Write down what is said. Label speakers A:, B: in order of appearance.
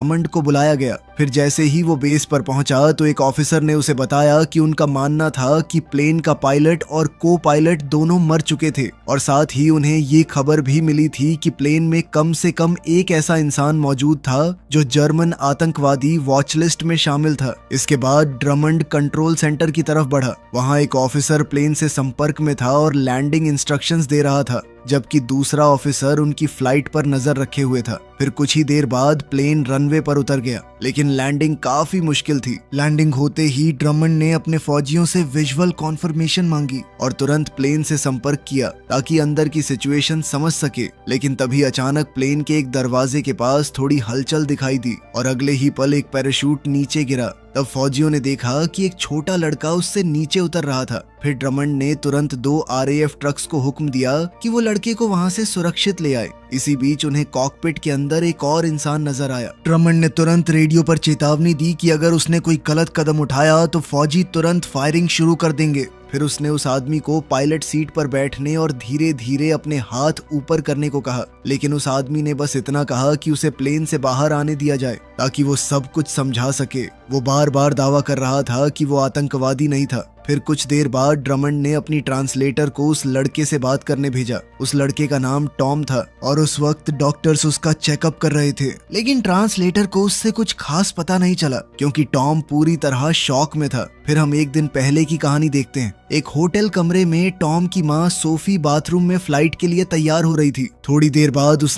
A: Drummond को बुलाया गया। फिर जैसे ही वो बेस पर पहुंचा तो एक ऑफिसर ने उसे बताया कि उनका मानना था कि प्लेन का पायलट और को पायलट दोनों मर चुके थे, और साथ ही उन्हें ये खबर भी मिली थी कि प्लेन में कम से कम एक ऐसा इंसान मौजूद था जो जर्मन आतंकवादी वॉच लिस्ट में शामिल था। इसके बाद ड्रमंड कंट्रोल सेंटर की तरफ बढ़ा। वहां एक ऑफिसर प्लेन से संपर्क में था और लैंडिंग इंस्ट्रक्शंस दे रहा था, जबकि दूसरा ऑफिसर उनकी फ्लाइट पर नजर रखे हुए था। फिर कुछ ही देर बाद प्लेन रनवे पर उतर गया, लेकिन लैंडिंग काफी मुश्किल थी। लैंडिंग होते ही ड्रमंड ने अपने फौजियों से विजुअल कॉन्फर्मेशन मांगी और तुरंत प्लेन से संपर्क किया ताकि अंदर की सिचुएशन समझ सके। लेकिन तभी अचानक प्लेन के एक दरवाजे के पास थोड़ी हलचल दिखाई दी और अगले ही पल एक पैराशूट नीचे गिरा। तब फौजियों ने देखा कि एक छोटा लड़का उससे नीचे उतर रहा था। फिर ड्रमंड ने तुरंत 2 RAF ट्रक्स को हुक्म दिया कि वो लड़के को वहां से सुरक्षित ले आए। इसी बीच उन्हें कॉकपिट के अंदर एक और इंसान नजर आया। ड्रमंड ने तुरंत रेडियो पर चेतावनी दी कि अगर उसने कोई गलत कदम उठाया तो फौजी तुरंत फायरिंग शुरू कर देंगे। फिर उसने उस आदमी को पायलट सीट पर बैठने और धीरे धीरे अपने हाथ ऊपर करने को कहा, लेकिन उस आदमी ने बस इतना कहा कि उसे प्लेन से बाहर आने दिया जाए ताकि वो सब कुछ समझा सके। वो बार बार दावा कर रहा था कि वो आतंकवादी नहीं था। फिर कुछ देर बाद ड्रमंड ने अपनी ट्रांसलेटर को उस लड़के से बात करने भेजा। उस लड़के का नाम टॉम था और उस वक्त डॉक्टर्स उसका चेकअप कर रहे थे, लेकिन ट्रांसलेटर को उससे कुछ खास पता नहीं चला क्योंकि टॉम पूरी तरह शॉक में था। फिर हम एक दिन पहले की कहानी देखते हैं। एक होटल कमरे में टॉम की माँ सोफी बाथरूम में फ्लाइट के लिए तैयार हो रही थी। थोड़ी देर बाद उसने